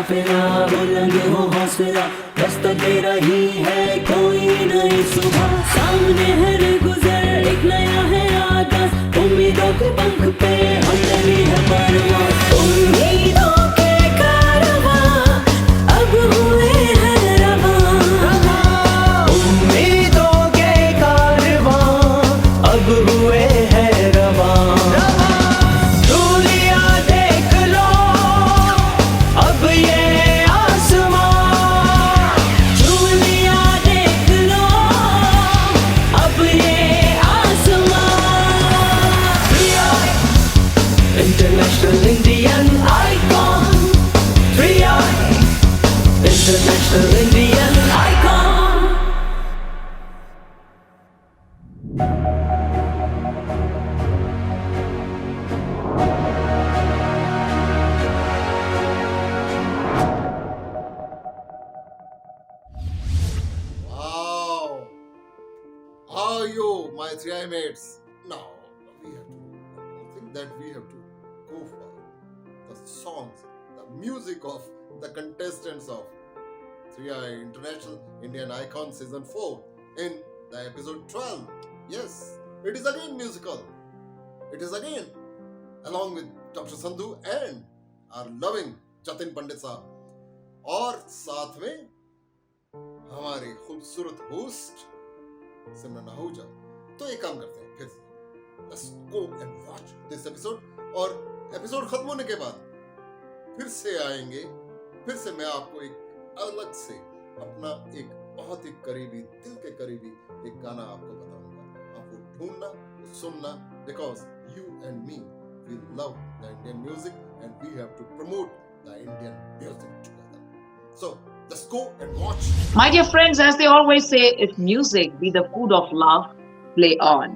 काफिला बुलंद हो हौसला, रास्ता दे रही है कोई नई सुबह। सामने है गुजर एक नया है आगाज, उम्मीदों के पंख पे हमने ली है परवाज़। उम्मीदों के कारवां अब हुए हैं रवां, उम्मीदों के कारवां अब हुए हैं रवां। धूलियां देख लो अब ये आसमां, धूलियां देख लो अब ये आसमां। International Indian icon, 3i international Indian icon. Wow! How are you, my 3i mates? Now, we have to one thing that we have to go for the songs, the music of the contestants of 3i International Indian Icon Season 4 in the episode 12. Yes, it is again musical. It is again along with Dr. Sandhu and our loving Jatin Pandit साहब, और साथ में हमारे खूबसूरत host सिमरन आहूजा। तो एक काम करते हैं, फिर let's go and watch this episode, और एपिसोड खत्म होने के बाद फिर से आएंगे। फिर से मैं आपको एक अलग से अपना एक बहुत ही करीबी, दिल के करीबी एक गाना आपको बताऊंगा। आप वो ढूंढना, वो सुनना, because you and me we love the Indian music and we have to promote the Indian music together. So let's go and watch. My dear friends, as they always say, if music be the food of love, play on.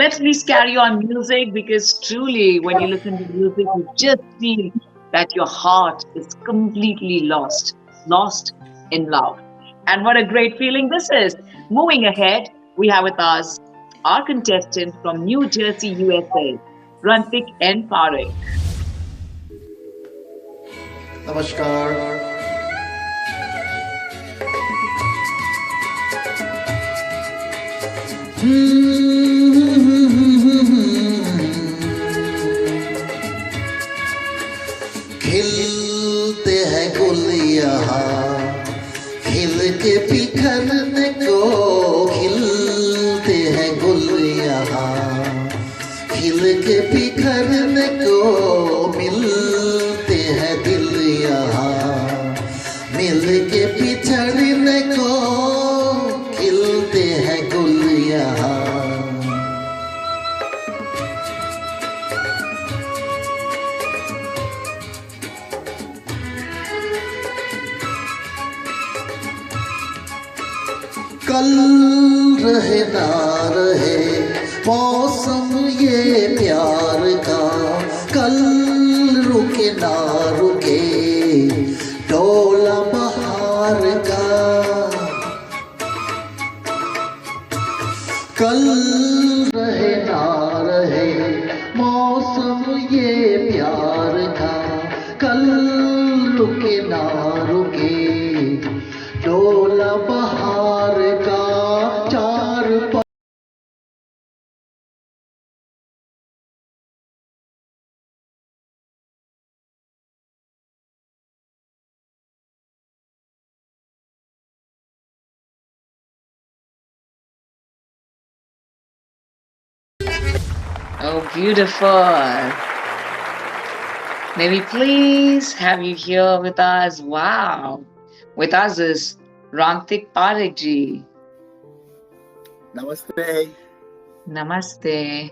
Let's please carry on music, because truly when you listen to music, you just feel that your heart is completely lost in love. And what a great feeling this is. Moving ahead, we have with us our contestant from New Jersey, USA, Rantik N. Parekh. नमस्कार। खिलते हैं गुल यहाँ खिल के बिखरने को, खिलते हैं गुल यहाँ खिल के बिखरने को, मिलते हैं दिल यहाँ मिल के बिछड़ने को, खिलते हैं गुल यहाँ। कल रहे ना रहे मौसम ये प्यार का, कल रुके ना रुके डोला बहार का, कल रहे ना रहे मौसम ये प्यार का, कल रुके ना रुके डोला बहार का। चार Oh, beautiful. May we please have you here with us? Wow. With us is Rantik Parekh ji. Namaste. Namaste.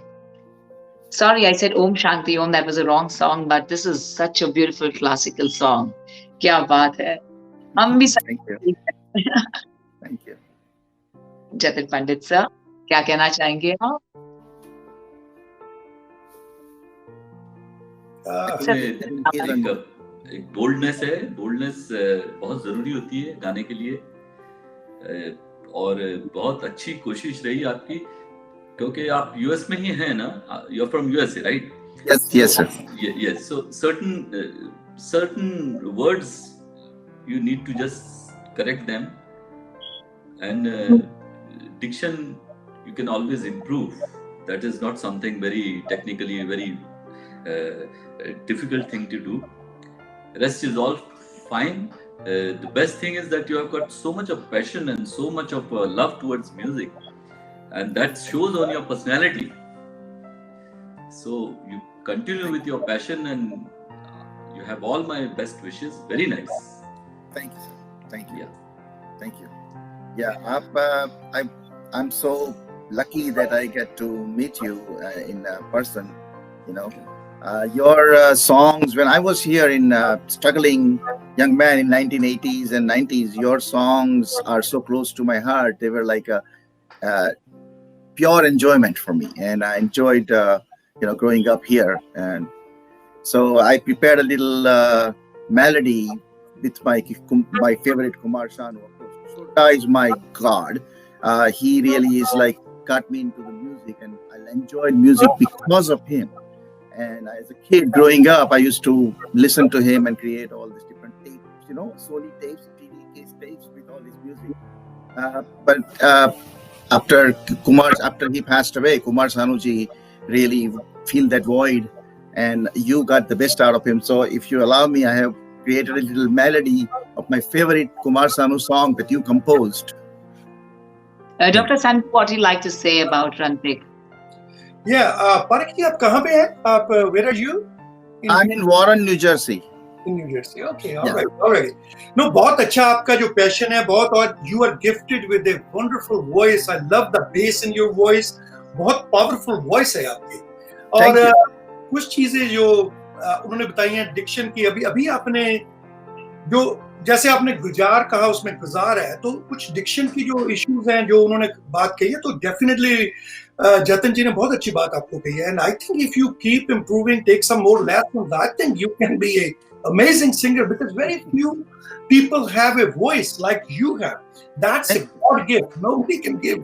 Sorry, I said Om Shanti Om. That was a wrong song, but this is such a beautiful classical song. क्या बात है. हम भी Thank you. Thank you. Jatin Pandit sir, क्या कहना चाहेंगे आप? एक बोल्डनेस है, बोल्डनेस बहुत जरूरी होती है गाने के लिए, और बहुत अच्छी कोशिश रही आपकी, क्योंकि आप यूएस में ही हैं ना, you are from USA right? Yes, sir. Yes, so certain words you need to just correct them, and diction you can always improve. That is not something very technically very difficult thing to do. Rest is all fine. The best thing is that you have got so much of passion and so much of love towards music, and that shows on your personality. So you continue with your passion, and you have all my best wishes. Very nice. Thank you, sir. Thank you. Yeah. Thank you. Yeah, I'm so lucky that I get to meet you in person. You know, your songs, when I was here in struggling young man in 1980s and 90s, your songs are so close to my heart. They were like a pure enjoyment for me, and I enjoyed growing up here. And so I prepared a little melody with my favorite Kumar Sanu. Of course, Shota is my god. He really is like got me into the music, and I enjoyed music because of him. And as a kid growing up, I used to listen to him and create all these different tapes, Sony tapes, TV case tapes with all this music. But after he passed away, Kumar Sanuji really filled that void, and you got the best out of him. So if you allow me, I have created a little melody of my favorite Kumar Sanu song that you composed. Dr. Sandy, what do you like to say about Rantik? Yeah, Parik ji, आप कहाँ पे हैं? Where are you? I'm in Warren, New Jersey. In New Jersey. Okay, all Yeah. right, all right. No, बहुत अच्छा आपका जो passion है, बहुत, और you are gifted with a wonderful voice. I love the bass in your voice. बहुत powerful voice है आपकी. और कुछ चीजें जो उन्होंने बताई हैं diction की, अभी आपने जो जैसे आपने गुजार कहा उसमें गुजार है, तो कुछ diction की जो issues हैं जो उन्होंने बात कही है, तो definitely जतन जी ने बहुत अच्छी बात आपको कही है, and I think if you keep improving, take some more lessons, I think you can be a amazing singer, because very few people have a voice like you have. That's a God gift. Nobody can give.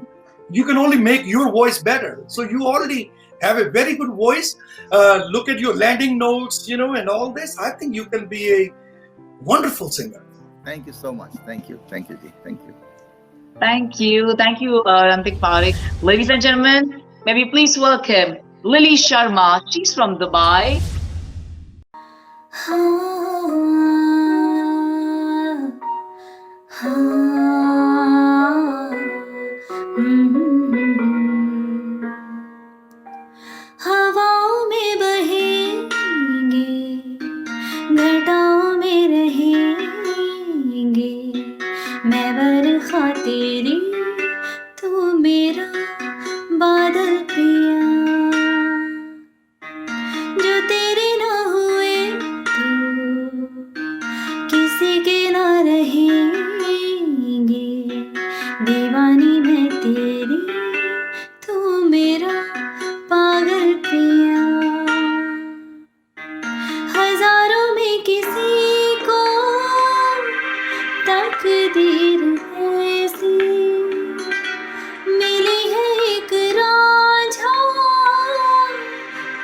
You can only make your voice better. So you already have a very good voice. Look at your landing notes, and all this. I think you can be a wonderful singer. Thank you so much. Thank you. Thank you, Ji. Thank you. Thank you. Thank you, Rantik Parik. Ladies and gentlemen, may we please welcome Lily Sharma. She's from Dubai. हवाओं में बहेंगे, घटाओं में रहेंगे, मैं बरखा तेरी, तू मेरा बादल पिया, जो तेरे ना हुए तो किसी के ना रहेंगे, दीवानी मैं तेरी, तू मेरा पागल पिया, हजारों में किसी को तकदीर ऐसी मिली है, एक रांझा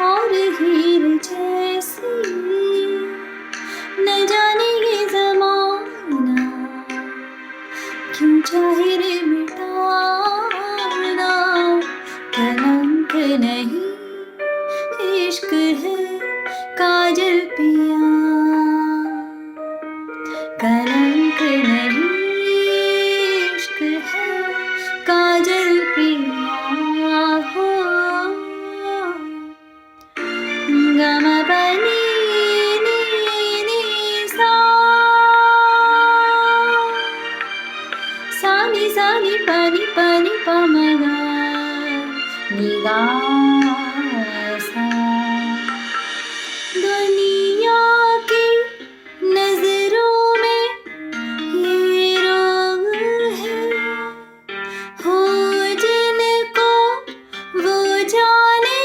और हीर जैसी, न जाने ये ज़माना क्यों चाहे रे मिटाना, कलंक नहीं इश्क है काजल पिया, कलंक नहीं इश्क है काजल पिया, हो गम बनी नी सा, सानी सानी पानी पानी पमगा निगासा, दुनिया की नजरों में ये रोग है, हो जिनको वो जाने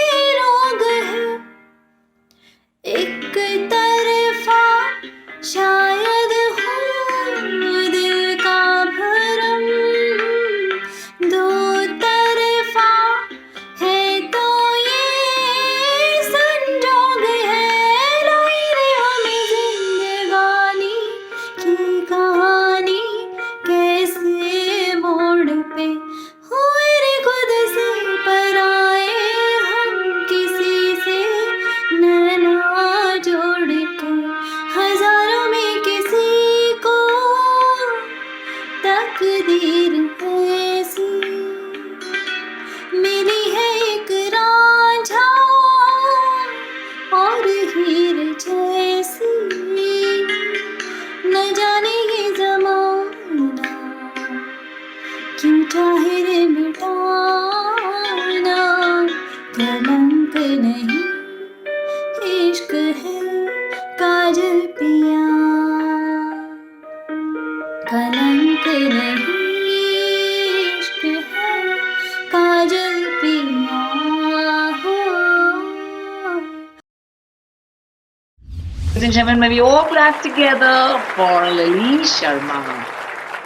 ये रोग है, एक तरफा शायद हो दिल का भरम, दो तरफा क्यों चाहे रे मिटाना, कलंक नहीं इश्क है काजल पिया, कलंक नहीं इश्क है काजल पिया हो। Ladies and gentlemen, may we all clap together for Lily Sharma.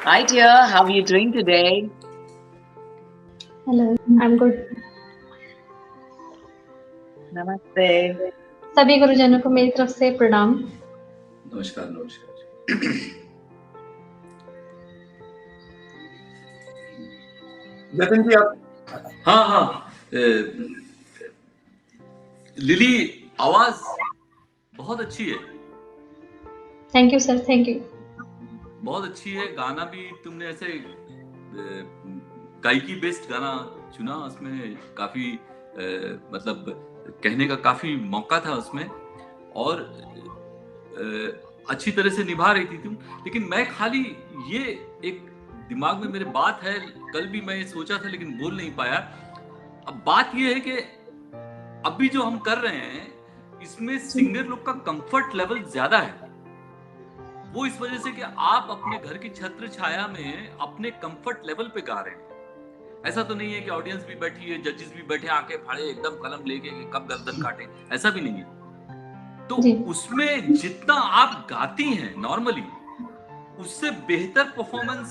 Right here, how are you doing today? Hello, I am good. Namaste. सभी गुरुजनों को मेरी तरफ से प्रणाम। नमस्कार नमस्कार। जतिन जी आप हाँ, लिली आवाज बहुत अच्छी है, thank you sir, thank you. बहुत अच्छी है। गाना भी तुमने ऐसे गायकी बेस्ड गाना चुना, उसमें काफी मतलब कहने का काफी मौका था उसमें, और अच्छी तरह से निभा रही थी तुम। लेकिन मैं खाली ये एक दिमाग में मेरे बात है, कल भी मैं ये सोचा था लेकिन बोल नहीं पाया। अब बात ये है कि अभी जो हम कर रहे हैं इसमें सिंगर लोग का कंफर्ट लेवल ज्यादा है। वो इस वजह से कि आप अपने घर की छत्र छाया में अपने कंफर्ट लेवल पे गा रहे हैं। ऐसा तो नहीं है कि ऑडियंस भी बैठी है, जजेस भी बैठे आके फाड़े एकदम कलम लेके कि कब गर्दन काटे, ऐसा भी नहीं है। तो उसमें जितना आप गाती हैं नॉर्मली, उससे बेहतर परफॉर्मेंस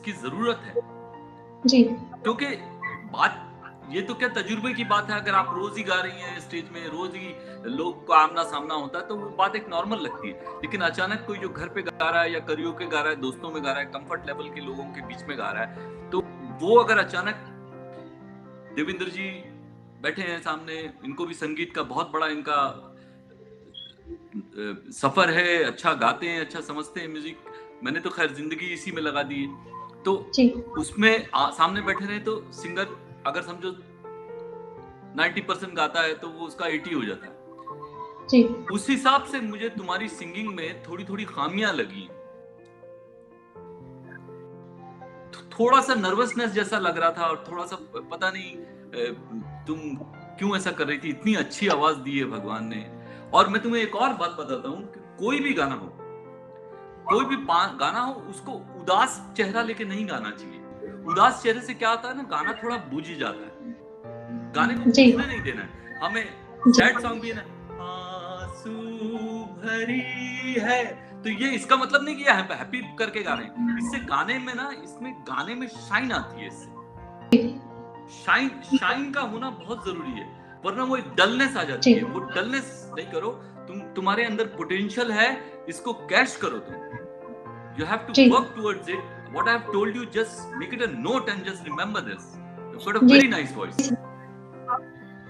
की जरूरत है जी। क्योंकि बात ये तो क्या तजुर्बे की बात है। अगर आप रोज ही गा रही हैं स्टेज में, रोज ही लोग का आमना सामना होता है तो वो बात एक नॉर्मल लगती है। लेकिन अचानक कोई जो घर पे गा रहा है या करियोके गा रहा है, दोस्तों में गा रहा है, कंफर्ट लेवल के लोगों के बीच में गा रहा है, तो वो अगर अचानक देवेंद्र जी बैठे हैं सामने, इनको भी संगीत का बहुत बड़ा इनका सफर है, अच्छा गाते हैं, अच्छा समझते हैं म्यूजिक। मैंने तो खैर जिंदगी इसी में लगा दी है, तो उसमें सामने बैठे रहे तो सिंगर अगर समझो 90% गाता है तो वो उसका 80 हो जाता है जी। उस हिसाब से मुझे तुम्हारी सिंगिंग में थोड़ी थोड़ी खामियां लगी, थोड़ा सा नर्वसनेस जैसा लग रहा था, और थोड़ा सा पता नहीं तुम क्यों ऐसा कर रही थी। इतनी अच्छी आवाज दी है भगवान ने। और मैं तुम्हें एक और बात बताता हूँ कि कोई भी गाना हो, कोई भी गाना हो, उसको उदास चेहरा लेके नहीं गाना चाहिए। उदास चेहरे से क्या होता है ना, गाना थोड़ा बुझ जाता है। गाने को बुझने नहीं देना है हमें। सैड सॉन्ग भी है ना, आंसू भरी है, तो ये इसका मतलब नहीं कि हैप्पी करके गा रहे हैं। इससे गाने में ना, इसमें गाने में शाइन आती है। इससे शाइन का होना बहुत जरूरी है, वरना वो एक डलनेस आ जाती है। वो डलनेस नहीं करो, तुम्हारे अंदर पोटेंशियल है, इसको कैश करो। तुम you have to work towards it. What I have told you, just make it a note and just remember this. You've got a very nice voice.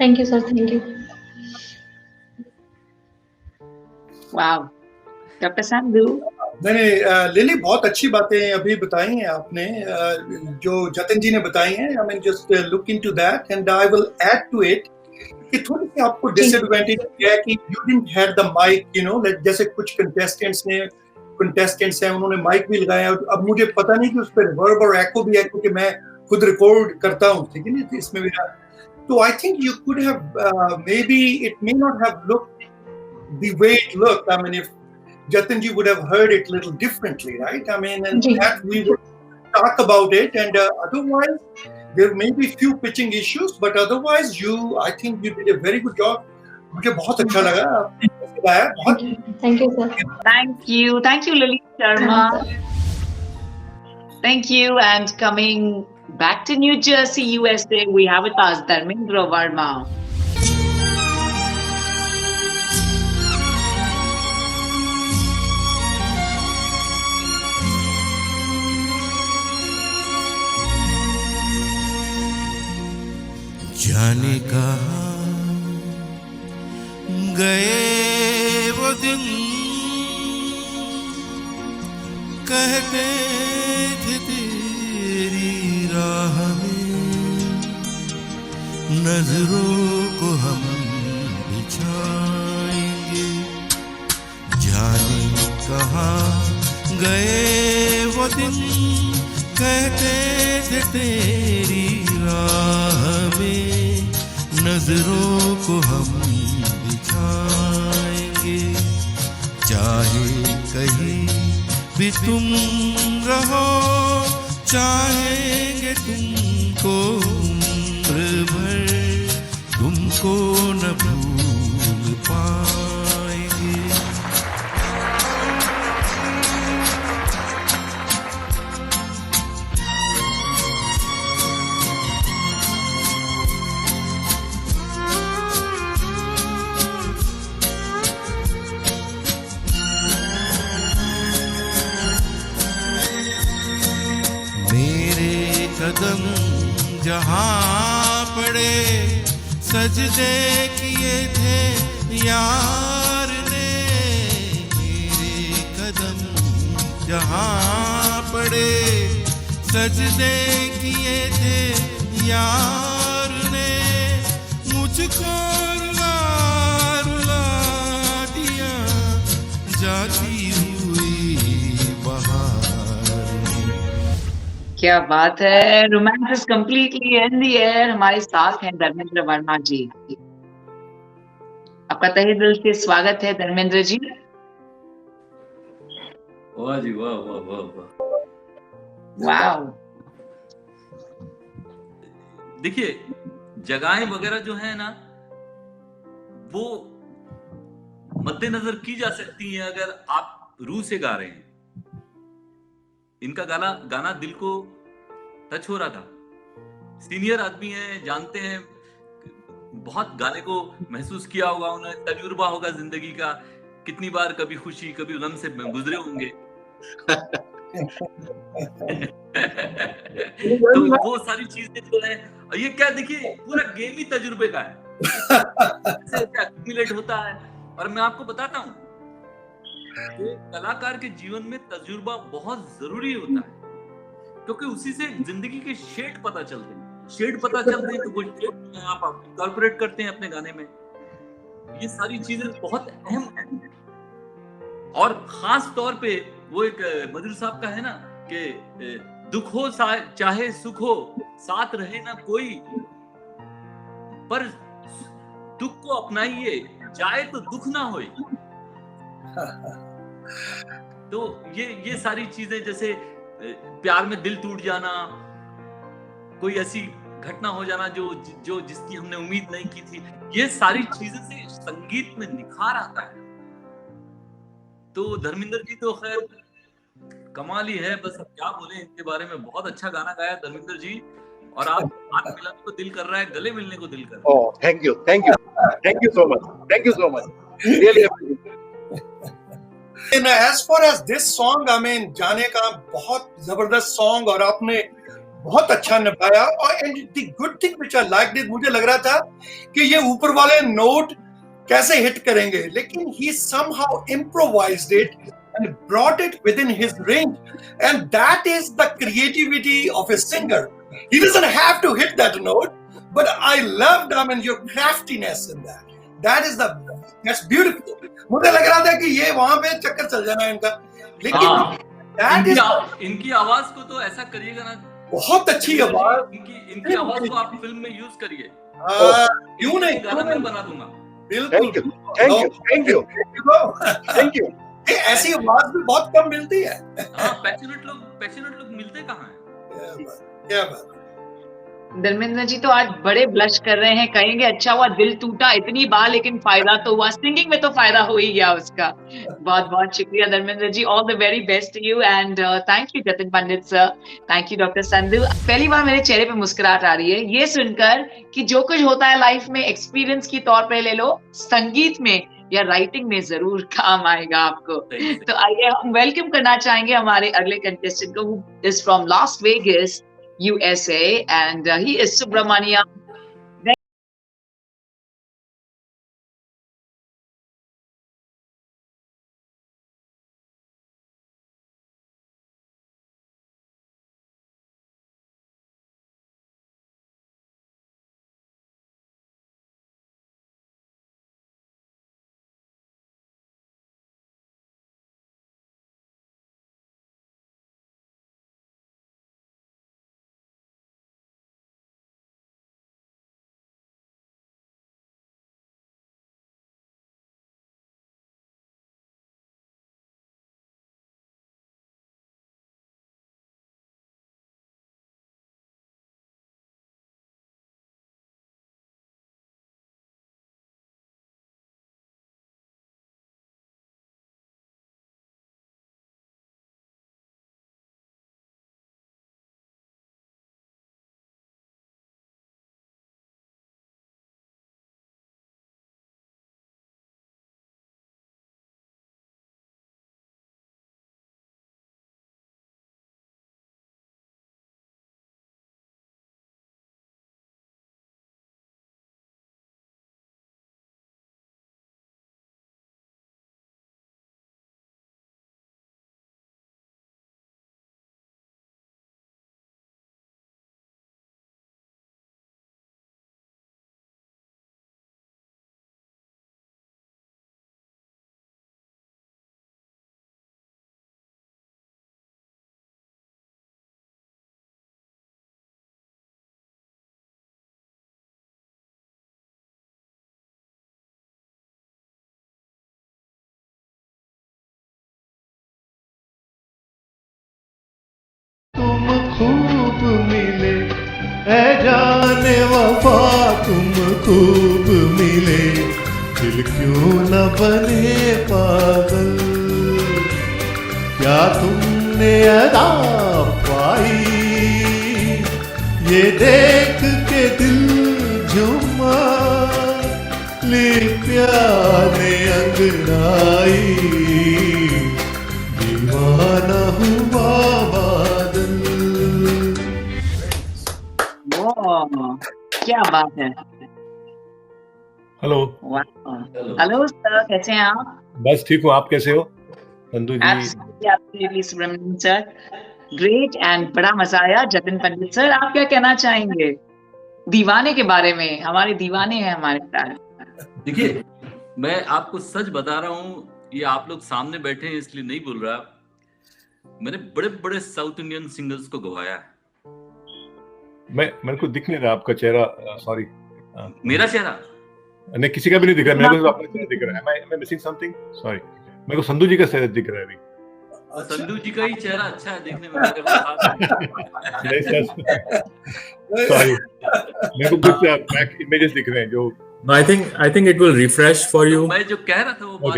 Thank you, sir. Thank you. Wow. Dr. Sandhu. नहीं, lily बहुत अच्छी बातें अभी बताई हैं आपने, जो जतिन जी ने बताई हैं। I mean, just look into that and I will add to it कि थोड़ी सी आपको डिसएडवांटेज क्या है कि you didn't have the mic, you know, like जैसे कुछ कंटेस्टेंट्स हैं, उन्होंने माइक भी लगाया। अब मुझे पता नहीं कि उस पर रिवर्ब और एको भी है, क्योंकि मैं खुद रिकॉर्ड करता हूँ, ठीक है ना, इसमें भी। तो I think you could have may be it may not have looked the way it looked. I mean if Jatin ji would have heard it a little differently, right? I mean, and that we would talk about it, and otherwise there may be few pitching issues, but otherwise I think you did a very good job. मुझे बहुत अच्छा लगा, आपने गाया बहुत। Thank you, sir. Thank you, Lily Sharma. Thank you. And coming back to New Jersey, USA, we have with us Dharmendra Verma. जाने कहाँ गए वो दिन, कहते थे तेरी राह में नजरों को हम बिछाएंगे। जाने कहाँ गए वो दिन, कहते थे तेरी राह में नजरों को हम बिछाएंगे, चाहे कहीं भी तुम रहो, चाहेंगे तुमको उम्र भर, तुमको न भूल पाएंगे। मेरे कदम जहाँ पड़े सजदे किए थे यार ने, मेरे कदम जहाँ पड़े सजदे किए थे यार ने, मुझको रुला रुला दिया जाती हुई बहार ने। क्या बात है, romance is completely in the air. हमारे साथ हैं धर्मेंद्र वर्मा जी। आपका तहे दिल से स्वागत है धर्मेंद्र जी। वाह जी वाह वाह वाह वाह। वाओ। देखिए जगहें वगैरह जो है ना वो मद्देनजर की जा सकती हैं अगर आप रूह से गा रहे हैं। इनका गाना दिल को टच हो रहा था। सीनियर आदमी हैं, जानते हैं, बहुत गाने को महसूस किया होगा उन्हें, तजुर्बा होगा जिंदगी का, कितनी बार कभी खुशी कभी गम से गुजरे होंगे। तो वो सारी चीजें जो है, ये क्या देखिए पूरा गेम ही तजुर्बे का है, इससे एक्यूमुलेट होता है। और मैं आपको बताता हूँ कि कलाकार के जीवन में तजुर्बा बहुत जरूरी होता है, क्योंकि उसी से जिंदगी के शेड पता चलते हैं। शेड पता चलते हैं तो वो शेड आप इनकॉर्पोरेट करते हैं अपने गाने में। ये सारी चीजें बहुत अहम है। और खास तौर पे वो एक मधुर साहब का है ना कि दुख हो चाहे सुख हो साथ रहे ना कोई, पर दुख को अपनाइए जाए तो दुख ना होए। तो ये सारी चीजें, जैसे प्यार में दिल टूट जाना, कोई ऐसी घटना हो जाना जो जिसकी हमने उम्मीद नहीं की थी, ये सारी चीजें से संगीत में निखार आता है। तो धर्मेंद्र जी तो खैर कमाल ही है, बस अब क्या बोले इनके बारे में। बहुत अच्छा गाना गाया धर्मेंद्र जी, और आप हाथ मिलाने को दिल कर रहा है, गले मिलने को दिल कर रहा है। Oh, thank you so much, thank you so much, really appreciate it. And as far as this song, I mean, जाने का बहुत जबरदस्त सॉन्ग और आपने बहुत अच्छा निभाया। और and the good thing which I liked is, मुझे लग रहा था कि ये ऊपर वाले नोट कैसे हिट करेंगे, लेकिन he somehow improvised it and brought it within his range, and that is the creativity of a singer. He doesn't have to hit that note, but I loved, I mean, your craftiness in that. That's beautiful. मुझे लग रहा था कि ये वहां पे चक्कर चल जाना इनका, लेकिन इनकी आवाज को तो ऐसा करिएगा ना, बहुत अच्छी आवाज, इनकी आवाज को आप फिल्म में यूज करिए। क्यों नहीं, गाना मैं बना दूंगा। बिल्कुल, Thank you. ऐसी आवाज भी बहुत कम मिलती है। पैशनेट लोग मिलते कहाँ हैं? क्या बात। धर्मेंद्र जी तो आज बड़े ब्लश कर रहे हैं, कहेंगे अच्छा हुआ दिल टूटा इतनी बार, लेकिन फायदा तो हुआ, सिंगिंग में तो फायदा हो ही गया उसका। बहुत बहुत शुक्रिया Dharmendra ji, all the very best to you, and thank you Jatin Pandit sir, thank you doctor Sandhu. पहली बार मेरे चेहरे पे मुस्कुराहट आ रही है ये सुनकर कि जो कुछ होता है लाइफ में एक्सपीरियंस की तौर पे ले लो, संगीत में या राइटिंग में जरूर काम आएगा आपको। तो आइए हम वेलकम करना चाहेंगे हमारे अगले कंटेस्टेंट को, who is from Las Vegas USA, and he is Subramania खूब मिले, दिल क्यों न बने पागल। क्या तुमने अदा पाई, ये देख के दिल झूमा, ले प्यारे अंगड़ाई, दीवाना हुआ बादल। वाह, क्या बात है। हेलो। हेलो सर, कैसे हैं आप? बस ठीक हूँ, आप कैसे हो Sandhu ji? Absolutely, Subramaniam sir, great and बड़ा मजा आया। जतिन पंडित सर, आप क्या कहना चाहेंगे दीवाने के बारे में? हमारे दीवाने हैं हमारे साथ। देखिए, मैं आपको सच बता रहा हूँ, ये आप लोग सामने बैठे हैं इसलिए नहीं बोल रहा, मैंने बड़े बड़े साउथ इंडियन सिंगर्स को गवाया है। मेरे को दिख नहीं रहा आपका चेहरा, सॉरी। मेरा चेहरा नहीं, किसी का भी नहीं दिख रहा, मेरे को अपना चेहरा दिख रहा है। मैं मिसिंग समथिंग? सॉरी, मेरे को संधू जी का चेहरा दिख रहा है अभी। संधू जी का ही चेहरा अच्छा है देखने में। नहीं सर, सॉरी, मेरे को कुछ बैक इमेजेस दिख रहे हैं जो। No, I think it will refresh for you. मैं जो कह रहा था वो बात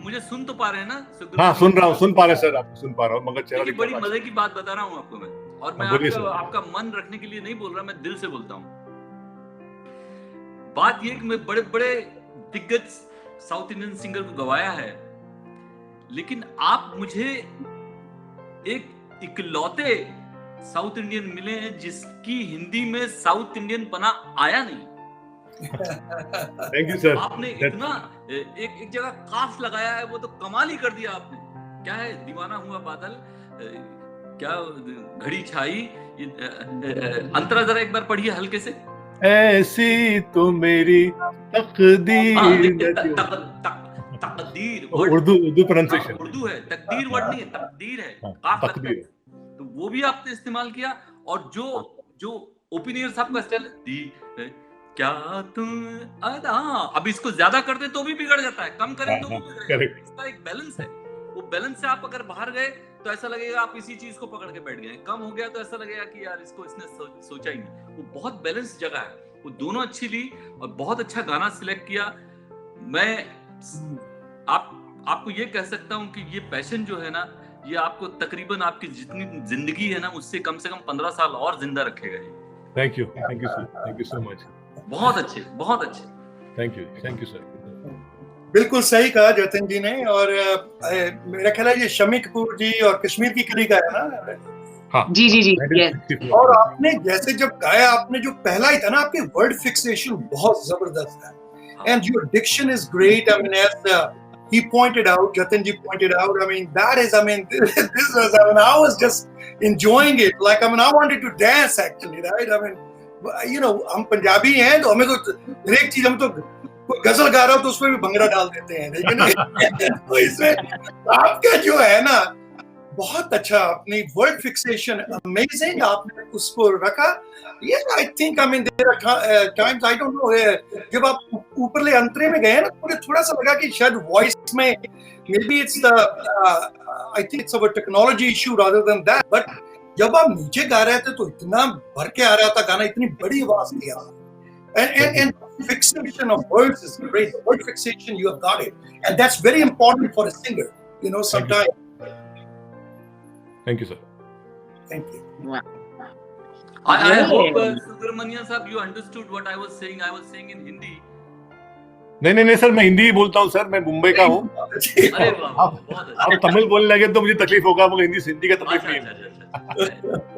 मुझे सुन तो पा रहे हैं ना? हाँ, सुन रहा हूँ, सुन पा रहे सर, आपको सुन पा रहा हूँ, मगर चेहरा दिख रहा है। बड़ी मजे की बात बता रहा हूँ आपको मैं, और मैं आपका मन रखने के लिए नहीं बोल रहा, मैं दिल से बोलता हूँ। बात ये कि मैं बड़े बड़े दिग्गज साउथ इंडियन सिंगर को गवाया है, लेकिन आप मुझे एक इकलौते साउथ इंडियन मिले हैं जिसकी हिंदी में साउथ इंडियन पना आया नहीं। Thank you sir. आपने इतना एक जगह काफ लगाया है, वो तो कमाल ही कर दिया आपने। क्या है, दीवाना हुआ बादल, क्या घड़ी छाई, अंतरा जरा एक बार पढ़िए हल्के से। ऐसी तो मेरी तकदीर। तकदीर उर्दू प्रोनाउंसिएशन। उर्दू है, तकदीर वर्ड नहीं है, तकदीर है, काफ लगता है। तो वो भी आपने इस्तेमाल किया, और जो ओपिनियन साहब का स्टाइल, क्या तुम अदा, अब इसको ज्यादा कर दे तो भी बिगड़ जाता है, कम करें तो भी बिगड़ जाता है। इसका एक बैलेंस है, वो बैलेंस से आप अगर बाहर गए तो ऐसा लगेगा आप इसी चीज को पकड़ के बैठ गए, कम हो गया तो ऐसा लगेगा कि यार इसको इसने सोचा ही नहीं। वो बहुत बैलेंस जगह है, वो दोनों अच्छी ली और बहुत अच्छा गाना सिलेक्ट किया। मैं आपको ये कह सकता हूँ कि ये पैशन जो है ना, ये आपको तकरीबन आपकी जितनी जिंदगी है ना, उससे कम से कम 15 साल और जिंदा रखेगा। Thank you sir, thank you so much. बहुत अच्छे, बहुत अच्छे। Thank you sir. बिल्कुल सही कहा जतिन जी ने, और मेरा ख्याल है ये शम्मी कपूर जी और कश्मीर की कली का है ना? हाँ जी जी जी। और आपने जैसे जब गाया, आपने जो पहला ही था ना, आपके वर्ड फिक्सेशन बहुत जबरदस्त है, and your diction is great. I mean as he pointed out, Jatin ji pointed out, I mean this was, I was just enjoying it, like I wanted to dance actually, right? I mean, you know, हम पंजाबी हैं तो हमें तो हर एक चीज, हम तो कोई गजल गा रहा हो तो उसमें भी भंगड़ा डाल देते हैं, लेकिन तो इसमें आपका जो है ना, बहुत अच्छा, अपनी वर्ड फिक्सेशन अमेजिंग, आपने उसको रखा। ये I think, I mean there are times, I don't know, जब आप ऊपरले अंतरे में गए ना, मुझे थोड़ा सा लगा कि शायद वॉइस में may be it's the, I think it's a technology issue rather than that, but जब आप नीचे गा रहे थे तो इतना भर के आ रहा था गाना, इतनी बड़ी आवाज थी आप, and fixation of words is great. The word fixation, you have got it, and that's very important for a singer, you know, sometimes. Thank you sir. Thank you. Wow. I hope Subramanian sahab, you understood what I was saying. I was saying in Hindi. नहीं sir, मैं हिंदी ही बोलता हूँ sir, मैं मुंबई का हूँ। अरे वाह, बहुत अच्छा। आप तमिल बोलने लगे तो मुझे तकलीफ होगा, मगर हिंदी का तकलीफ नहीं है।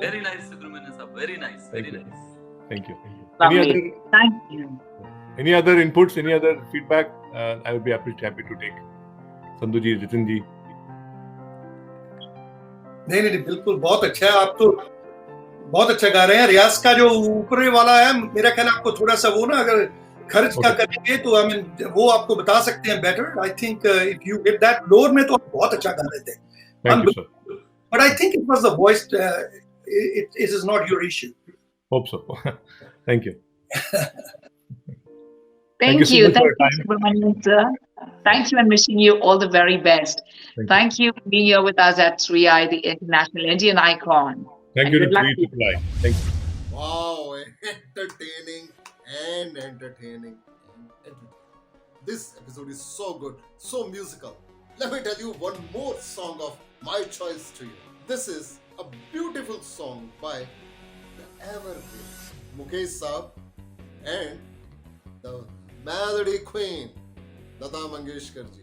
Very nice Subramanian sahab, very nice, very nice. Thank you. Thank you. Any other inputs, any other feedback? I would be happy to take. Sandhu जी, जितिन जी। नहीं, बिल्कुल बहुत अच्छा है, आप तो बहुत अच्छा गा रहे हैं। रियाज का जो ऊपर वाला है, मेरा ख्याल आपको थोड़ा सा वो ना, अगर खर्च का करेंगे तो आई मीन वो आपको बता सकते हैं better. I think if you get that, lower में तो बहुत अच्छा गा रहे थे, but I think it was the voice, it is not your issue. Hope so. Thank you. Thank you, Subramanian sir. Thank you, and wishing you all the very best. Thank you for being here with us at 3i, the International Indian Icon. Thank you to 3i. Thank you. Wow, entertaining and entertaining. This episode is so good, so musical. Let me tell you one more song of my choice to you. This is a beautiful song by the evergreen Mukesh Saab and the melody queen Lata Mangeshkar ji.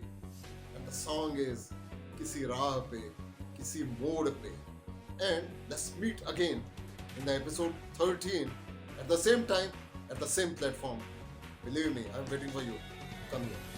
And the song is Kisi Raah Pe, Kisi Mode Pe. And let's meet again in the episode 13 at the same time, at the same platform. Believe me, I'm waiting for you. Come here.